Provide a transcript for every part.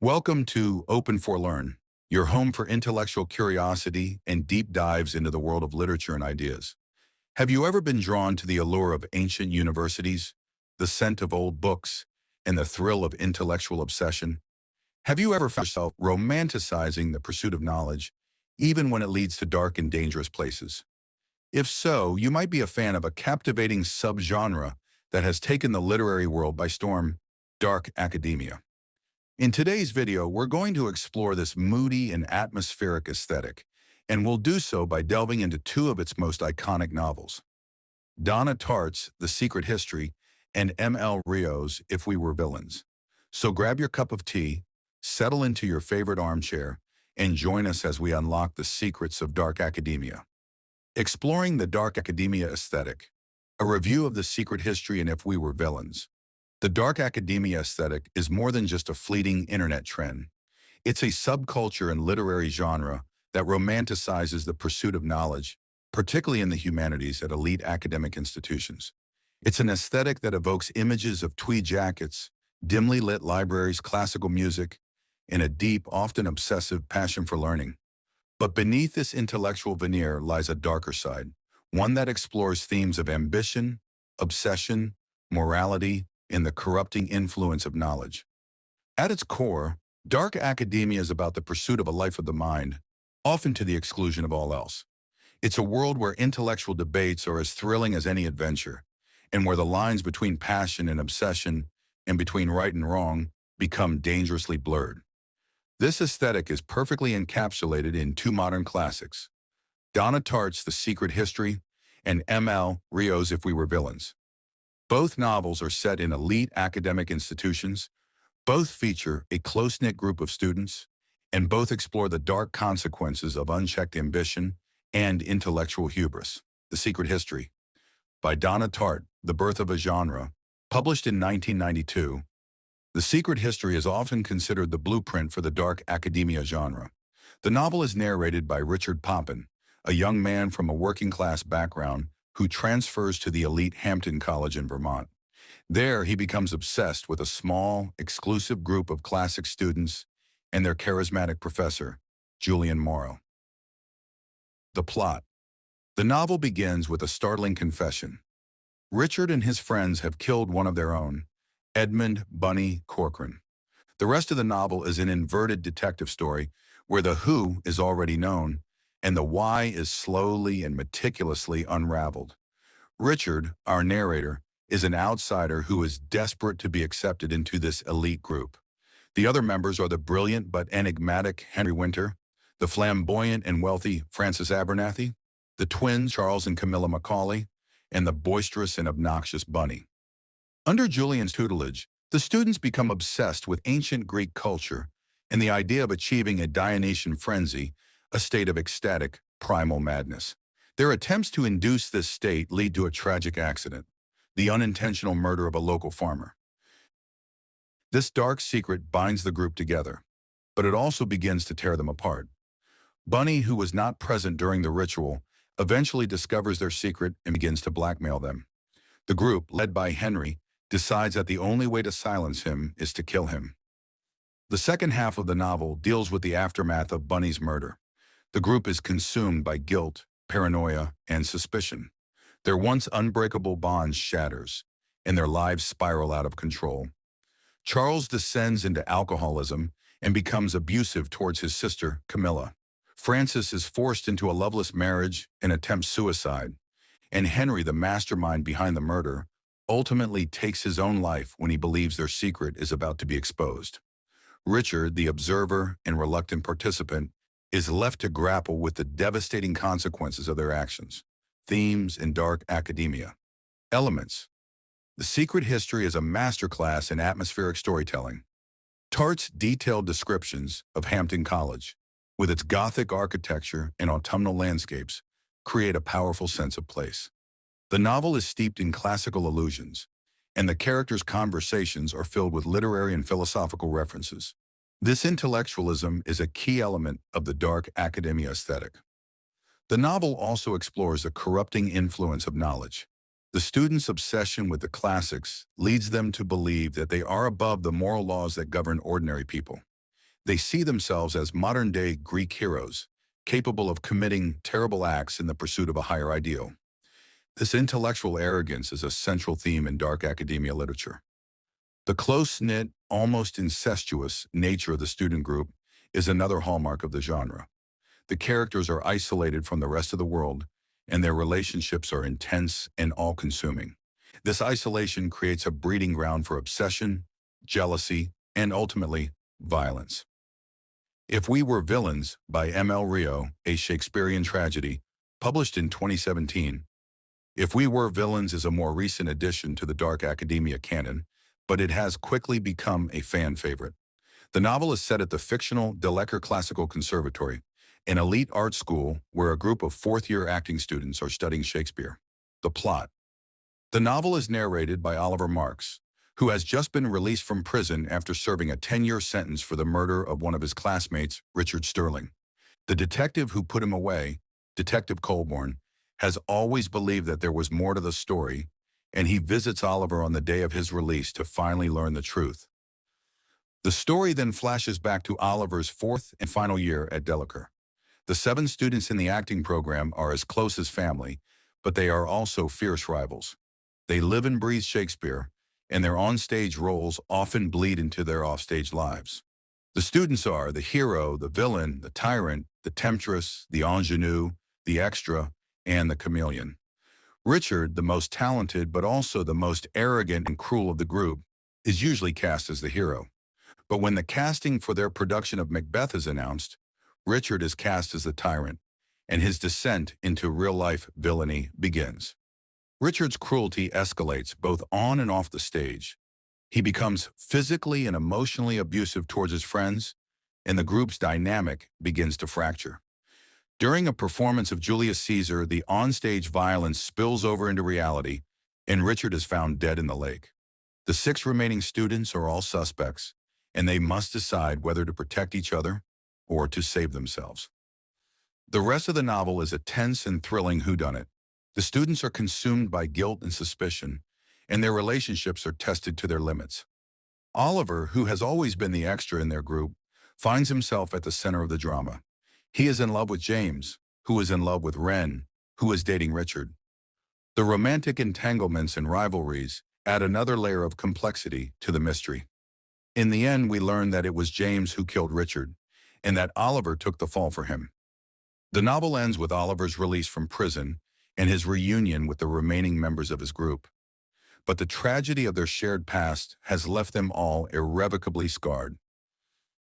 Welcome to Open for Learn, your home for intellectual curiosity and deep dives into the world of literature and ideas. Have you ever been drawn to the allure of ancient universities, the scent of old books, and the thrill of intellectual obsession? Have you ever found yourself romanticizing the pursuit of knowledge, even when it leads to dark and dangerous places? If so, you might be a fan of a captivating subgenre that has taken the literary world by storm: dark academia. In today's video, we're going to explore this moody and atmospheric aesthetic, and we'll do so by delving into two of its most iconic novels: Donna Tartt's The Secret History and M.L. Rio's If We Were Villains. So grab your cup of tea, settle into your favorite armchair, and join us as we unlock the secrets of dark academia. Exploring the dark academia aesthetic, a review of The Secret History and If We Were Villains. The dark academia aesthetic is more than just a fleeting internet trend. It's a subculture and literary genre that romanticizes the pursuit of knowledge, particularly in the humanities at elite academic institutions. It's an aesthetic that evokes images of tweed jackets, dimly lit libraries, classical music, and a deep, often obsessive passion for learning. But beneath this intellectual veneer lies a darker side, one that explores themes of ambition, obsession, morality, and the corrupting influence of knowledge. At its core, dark academia is about the pursuit of a life of the mind, often to the exclusion of all else. It's a world where intellectual debates are as thrilling as any adventure, and where the lines between passion and obsession, and between right and wrong, become dangerously blurred. This aesthetic is perfectly encapsulated in two modern classics: Donna Tartt's The Secret History and M.L. Rio's If We Were Villains. Both novels are set in elite academic institutions, both feature a close-knit group of students, and both explore the dark consequences of unchecked ambition and intellectual hubris. The Secret History, by Donna Tartt, The Birth of a Genre, published in 1992. The Secret History is often considered the blueprint for the dark academia genre. The novel is narrated by Richard Poppin, a young man from a working-class background who transfers to the elite Hampton College in Vermont. There, he becomes obsessed with a small, exclusive group of classic students and their charismatic professor, Julian Morrow. The plot. The novel begins with a startling confession. Richard and his friends have killed one of their own, Edmund "Bunny" Corcoran. The rest of the novel is an inverted detective story where the who is already known and the why is slowly and meticulously unraveled. Richard, our narrator, is an outsider who is desperate to be accepted into this elite group. The other members are the brilliant but enigmatic Henry Winter, the flamboyant and wealthy Francis Abernathy, the twins Charles and Camilla Macaulay, and the boisterous and obnoxious Bunny. Under Julian's tutelage, the students become obsessed with ancient Greek culture and the idea of achieving a Dionysian frenzy, a state of ecstatic, primal madness. Their attempts to induce this state lead to a tragic accident: the unintentional murder of a local farmer. This dark secret binds the group together, but it also begins to tear them apart. Bunny, who was not present during the ritual, eventually discovers their secret and begins to blackmail them. The group, led by Henry, decides that the only way to silence him is to kill him. The second half of the novel deals with the aftermath of Bunny's murder. The group is consumed by guilt, paranoia, and suspicion. Their once unbreakable bond shatters, and their lives spiral out of control. Charles descends into alcoholism and becomes abusive towards his sister, Camilla. Francis is forced into a loveless marriage and attempts suicide. And Henry, the mastermind behind the murder, ultimately takes his own life when he believes their secret is about to be exposed. Richard, the observer and reluctant participant, is left to grapple with the devastating consequences of their actions. Themes in dark academia. Elements. The Secret History is a masterclass in atmospheric storytelling. Tartt's detailed descriptions of Hampton College, with its Gothic architecture and autumnal landscapes, create a powerful sense of place. The novel is steeped in classical allusions, and the characters' conversations are filled with literary and philosophical references. This intellectualism is a key element of the dark academia aesthetic. The novel also explores the corrupting influence of knowledge. The students' obsession with the classics leads them to believe that they are above the moral laws that govern ordinary people. They see themselves as modern-day Greek heroes, capable of committing terrible acts in the pursuit of a higher ideal. This intellectual arrogance is a central theme in dark academia literature. The close-knit, almost incestuous nature of the student group is another hallmark of the genre. The characters are isolated from the rest of the world, and their relationships are intense and all-consuming. This isolation creates a breeding ground for obsession, jealousy, and ultimately, violence. If We Were Villains by M.L. Rio, a Shakespearean tragedy, published in 2017. If We Were Villains is a more recent addition to the dark academia canon, but it has quickly become a fan favorite. The novel is set at the fictional De Lecker Classical Conservatory, an elite art school where a group of fourth-year acting students are studying Shakespeare. The plot. The novel is narrated by Oliver Marks, who has just been released from prison after serving a 10-year sentence for the murder of one of his classmates, Richard Sterling. The detective who put him away, Detective Colborne, has always believed that there was more to the story, and he visits Oliver on the day of his release to finally learn the truth. The story then flashes back to Oliver's fourth and final year at De Lecker. The 7 students in the acting program are as close as family, but they are also fierce rivals. They live and breathe Shakespeare, and their on-stage roles often bleed into their off-stage lives. The students are the hero, the villain, the tyrant, the temptress, the ingenue, the extra, and the chameleon. Richard, the most talented but also the most arrogant and cruel of the group, is usually cast as the hero. But when the casting for their production of Macbeth is announced, Richard is cast as the tyrant, and his descent into real-life villainy begins. Richard's cruelty escalates both on and off the stage. He becomes physically and emotionally abusive towards his friends, and the group's dynamic begins to fracture. During a performance of Julius Caesar, the onstage violence spills over into reality, and Richard is found dead in the lake. The 6 remaining students are all suspects, and they must decide whether to protect each other or to save themselves. The rest of the novel is a tense and thrilling whodunit. The students are consumed by guilt and suspicion, and their relationships are tested to their limits. Oliver, who has always been the extra in their group, finds himself at the center of the drama. He is in love with James, who is in love with Wren, who is dating Richard. The romantic entanglements and rivalries add another layer of complexity to the mystery. In the end, we learn that it was James who killed Richard, and that Oliver took the fall for him. The novel ends with Oliver's release from prison and his reunion with the remaining members of his group. But the tragedy of their shared past has left them all irrevocably scarred.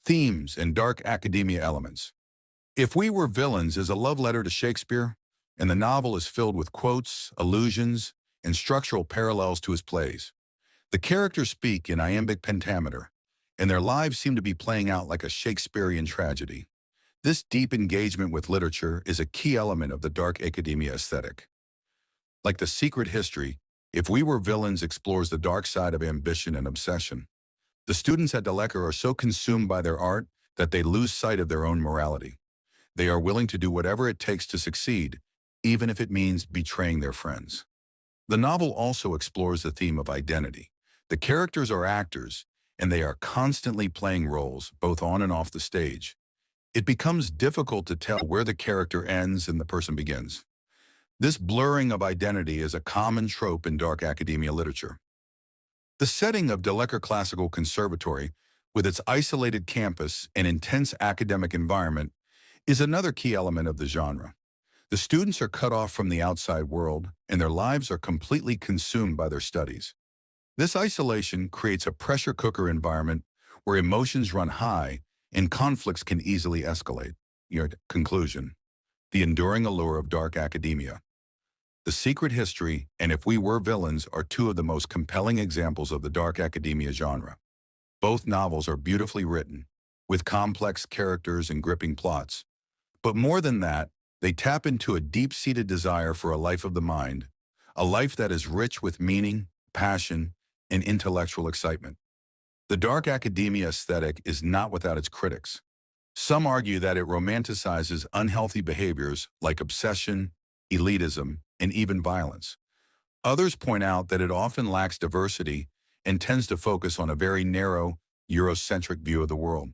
Themes and dark academia elements. If We Were Villains is a love letter to Shakespeare, and the novel is filled with quotes, allusions, and structural parallels to his plays. The characters speak in iambic pentameter, and their lives seem to be playing out like a Shakespearean tragedy. This deep engagement with literature is a key element of the dark academia aesthetic. Like The Secret History, If We Were Villains explores the dark side of ambition and obsession. The students at De Lecker are so consumed by their art that they lose sight of their own morality. They are willing to do whatever it takes to succeed, even if it means betraying their friends. The novel also explores the theme of identity. The characters are actors, and they are constantly playing roles, both on and off the stage. It becomes difficult to tell where the character ends and the person begins. This blurring of identity is a common trope in dark academia literature. The setting of De Lecker Classical Conservatory, with its isolated campus and intense academic environment, is another key element of the genre. The students are cut off from the outside world, and their lives are completely consumed by their studies. This isolation creates a pressure cooker environment where emotions run high and conflicts can easily escalate. Your conclusion. The enduring allure of dark academia. The Secret History and If We Were Villains are 2 of the most compelling examples of the dark academia genre. Both novels are beautifully written, with complex characters and gripping plots. But more than that, they tap into a deep-seated desire for a life of the mind, a life that is rich with meaning, passion, and intellectual excitement. The dark academia aesthetic is not without its critics. Some argue that it romanticizes unhealthy behaviors like obsession, elitism, and even violence. Others point out that it often lacks diversity and tends to focus on a very narrow, Eurocentric view of the world.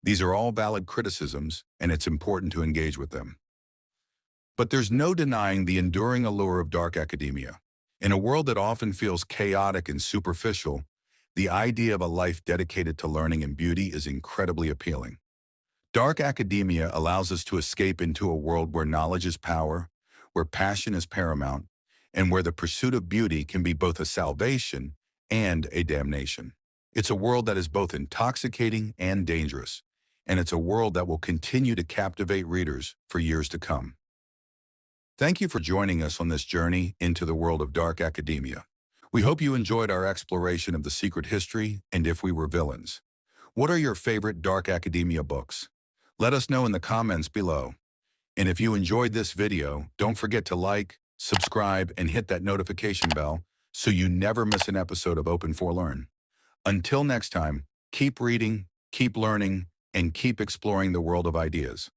These are all valid criticisms, and it's important to engage with them. But there's no denying the enduring allure of dark academia. In a world that often feels chaotic and superficial, the idea of a life dedicated to learning and beauty is incredibly appealing. Dark academia allows us to escape into a world where knowledge is power, where passion is paramount, and where the pursuit of beauty can be both a salvation and a damnation. It's a world that is both intoxicating and dangerous, and it's a world that will continue to captivate readers for years to come. Thank you for joining us on this journey into the world of dark academia. We hope you enjoyed our exploration of the secret history and If We Were Villains. What are your favorite dark academia books? Let us know in the comments below. And if you enjoyed this video, don't forget to like, subscribe, and hit that notification bell so you never miss an episode of Open for Learn. Until next time, keep reading, keep learning, and keep exploring the world of ideas.